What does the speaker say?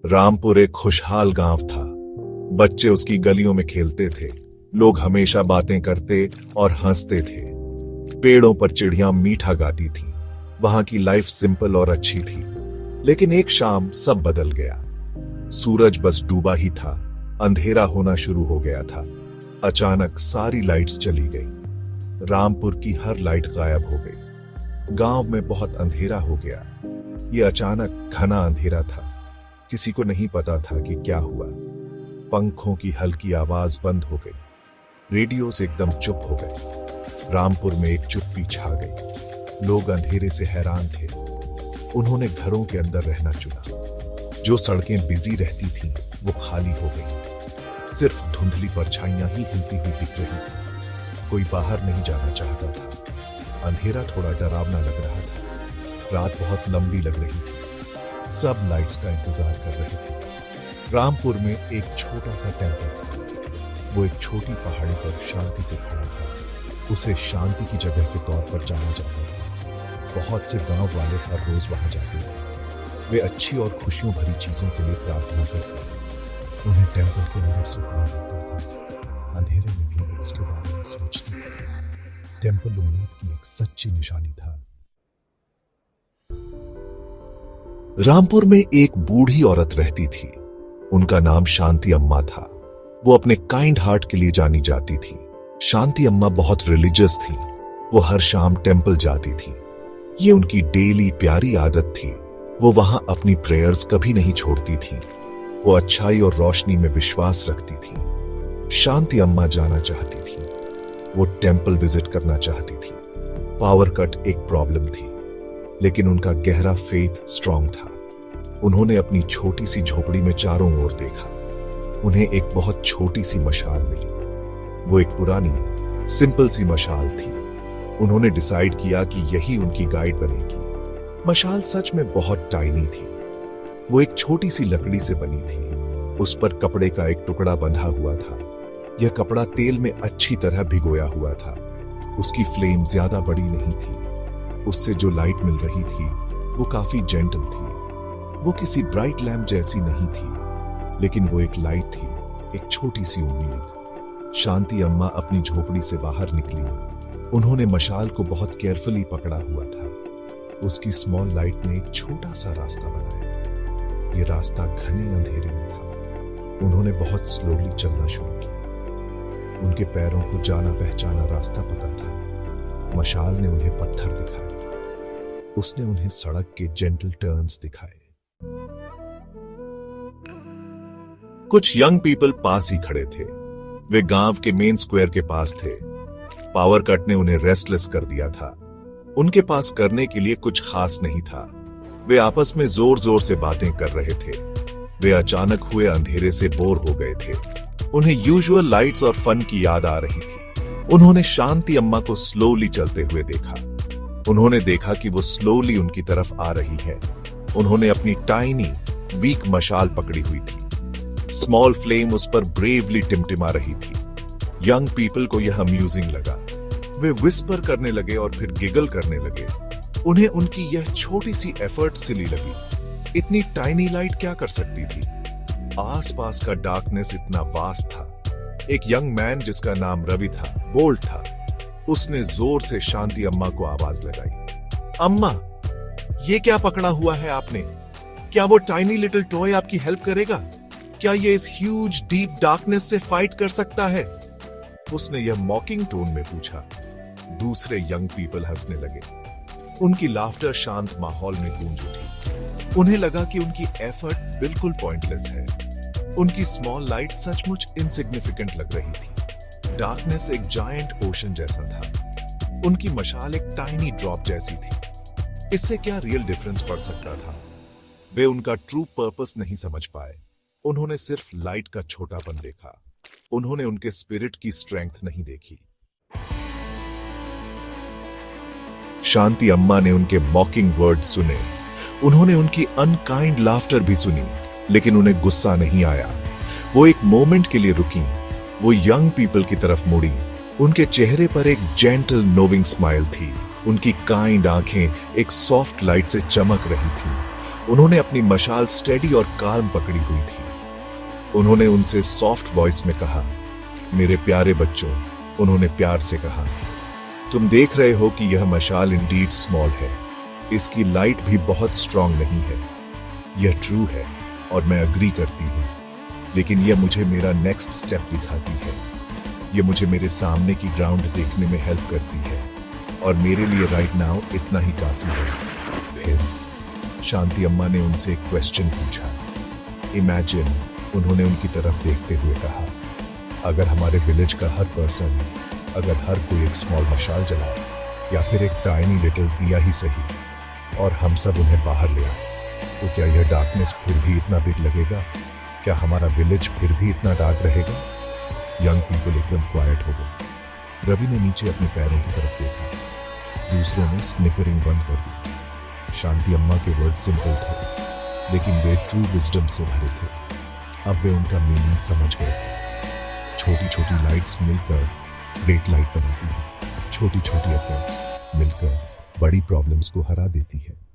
रामपुर एक खुशहाल गांव था। बच्चे उसकी गलियों में खेलते थे, लोग हमेशा बातें करते और हंसते थे। पेड़ों पर चिड़ियां मीठा गाती थीं। वहां की लाइफ सिंपल और अच्छी थी। लेकिन एक शाम सब बदल गया। सूरज बस डूबा ही था, अंधेरा होना शुरू हो गया था। अचानक सारी लाइट्स चली गई। रामपुर की हर लाइट गायब हो गई। गांव में बहुत अंधेरा हो गया। ये अचानक घना अंधेरा था। किसी को नहीं पता था कि क्या हुआ। पंखों की हल्की आवाज बंद हो गई। रेडियोस एकदम चुप हो गए। रामपुर में एक चुप्पी छा गई। लोग अंधेरे से हैरान थे। उन्होंने घरों के अंदर रहना चुना। जो सड़कें बिजी रहती थीं, वो खाली हो गई। सिर्फ धुंधली परछाइयां ही हिलती हुई दिख रही थी। कोई बाहर नहीं जाना चाहता था। अंधेरा थोड़ा डरावना लग रहा था। रात बहुत लंबी लग रही थी। सब लाइट्स का इंतजार कर रहे थे। रामपुर में एक छोटा सा टेंपल था। वो एक छोटी पहाड़ी पर शांति से खड़ा था। उसे शांति की जगह के तौर पर जाना जाता था। बहुत से गांव वाले हर रोज वहां जाते थे। वे अच्छी और खुशियों भरी चीजों के लिए प्रार्थना करते थे। उन्हें टेंपल के अंदर सुकून मिलता था। अंधेरे में भी वे उसके बारे में सोचते थे। टेंपल उम्मीद की एक सच्ची निशानी था। रामपुर में एक बूढ़ी औरत रहती थी। उनका नाम शांति अम्मा था। वो अपने काइंड हार्ट के लिए जानी जाती थी। शांति अम्मा बहुत रिलीजियस थी। वो हर शाम टेंपल जाती थी। ये उनकी डेली प्यारी आदत थी। वो वहां अपनी प्रेयर्स कभी नहीं छोड़ती थी। वो अच्छाई और रोशनी में विश्वास रखती थी। शांति अम्मा जाना चाहती थी। वो टेंपल विजिट करना चाहती थी। पावर कट एक प्रॉब्लम थी, लेकिन उनका गहरा फेथ स्ट्रांग था। उन्होंने अपनी छोटी सी झोपड़ी में चारों ओर देखा। उन्हें एक बहुत छोटी सी मशाल मिली। वो एक पुरानी सिंपल सी मशाल थी। उन्होंने डिसाइड किया कि यही उनकी गाइड बनेगी। मशाल सच में बहुत टाइनी थी। वो एक छोटी सी लकड़ी से बनी थी। उस पर कपड़े का एक टुकड़ा बंधा हुआ था। यह कपड़ा तेल में अच्छी तरह भिगोया हुआ था। उसकी फ्लेम ज्यादा बड़ी नहीं थी। उससे जो लाइट मिल रही थी वो काफी जेंटल थी। वो किसी ब्राइट लैम्प जैसी नहीं थी, लेकिन वो एक लाइट थी, एक छोटी सी उम्मीद। शांति अम्मा अपनी झोपड़ी से बाहर निकली। उन्होंने मशाल को बहुत केयरफुली पकड़ा हुआ था। उसकी स्मॉल लाइट ने एक छोटा सा रास्ता बनाया। ये रास्ता घने अंधेरे में था। उन्होंने बहुत स्लोली चलना शुरू किया। उनके पैरों को जाना पहचाना रास्ता पता था। मशाल ने उन्हें पत्थर दिखाए। उसने उन्हें सड़क के जेंटल टर्न्स दिखाए। कुछ यंग पीपल पास ही खड़े थे। वे गांव के मेन स्क्वायर के पास थे। पावर कट ने उन्हें रेस्टलेस कर दिया था। उनके पास करने के लिए कुछ खास नहीं था। वे आपस में जोर जोर से बातें कर रहे थे। वे अचानक हुए अंधेरे से बोर हो गए थे। उन्हें यूजुअल लाइट्स और फन की याद आ रही थी। उन्होंने शांति अम्मा को स्लोली चलते हुए देखा। उन्होंने देखा कि वो स्लोली उनकी तरफ आ रही है। उन्होंने अपनी टाइनी वीक मशाल पकड़ी हुई थी। स्मॉल फ्लेम उस पर ब्रेवली टिमटिमा रही थी। यंग पीपल को यह अम्यूजिंग लगा। वे विस्पर करने लगे और फिर गिगल करने लगे। उन्हें उनकी यह छोटी सी एफर्ट सिली लगी। इतनी टाइनी लाइट क्या कर सकती थी? आसपास का डार्कनेस इतना वास्ट था। एक यंग मैन जिसका नाम रवि था, बोल्ड था। उसने जोर से शांति अम्मा को आवाज लगाई। अम्मा, ये क्या पकड़ा हुआ है आपने? क्या वो टाइनी लिटिल टॉय आपकी हेल्प करेगा? क्या ये इस ह्यूज डीप डार्कनेस से फाइट कर सकता है? उसने यह मॉकिंग टोन में पूछा। दूसरे यंग पीपल हंसने लगे। उनकी लाफ्टर शांत माहौल में गूंज उठी। उन्हें लगा कि उनकी एफर्ट बिल्कुल पॉइंटलेस है। उनकी स्मॉल लाइट सचमुच इनसिग्निफिकेंट लग रही थी। डार्कनेस एक जायंट ओशन जैसा था। उनकी मशाल एक टाइनी ड्रॉप जैसी थी। इससे क्या रियल डिफरेंस पड़ सकता था? वे उनका ट्रू पर्पस नहीं समझ पाए। उन्होंने सिर्फ लाइट का छोटापन देखा। उन्होंने उनके स्पिरिट की स्ट्रेंथ नहीं देखी। शांति अम्मा ने उनके मॉकिंग वर्ड सुने। उन्होंने उनकी अनकाइंड लाफ्टर भी सुनी, लेकिन उन्हें गुस्सा नहीं आया। वो एक मोमेंट के लिए रुकी। वो यंग पीपल की तरफ मुड़ी। उनके चेहरे पर एक जेंटल नोविंग स्माइल थी। उनकी काइंड आंखें एक सॉफ्ट लाइट से चमक रही थी। उन्होंने अपनी मशाल स्टेडी और काम पकड़ी हुई थी। उन्होंने उनसे सॉफ्ट वॉइस में कहा, मेरे प्यारे बच्चों, उन्होंने प्यार से कहा, तुम देख रहे हो कि यह मशाल इंडीड स्मॉल है, इसकी लाइट भी बहुत स्ट्रांग नहीं है। यह ट्रू है और मैं अग्री करती हूं, लेकिन यह मुझे मेरा नेक्स्ट स्टेप दिखाती है। यह मुझे मेरे सामने की ग्राउंड देखने में हेल्प करती है और मेरे लिए राइट नाउ इतना ही काफी है। फिर शांति अम्मा ने उनसे एक क्वेश्चन पूछा। इमेजिन, उन्होंने उनकी तरफ देखते हुए कहा, अगर हमारे विलेज का हर पर्सन, अगर हर कोई एक स्मॉल मशाल जलाए या फिर एक टाइनी लिटिल दिया ही सही, और हम सब उन्हें बाहर ले आए, तो क्या यह डार्कनेस फिर भी इतना बिग लगेगा? क्या हमारा विलेज फिर भी इतना डार्क रहेगा? यंग पीपल एकदम क्वाइट हो गए। रवि ने नीचे अपने पैरों की तरफ देखा। दूसरों ने स्निकरिंग बंद कर दी। शांति अम्मा के वर्ड सिंपल थे, लेकिन वे ट्रू विजडम से भरे थे। अब वे उनका मीनिंग समझ गए थे। छोटी छोटी लाइट्स मिलकर ग्रेट लाइट बनाती हैं। छोटी छोटी एफर्ट्स मिलकर बड़ी प्रॉब्लम्स को हरा देती है।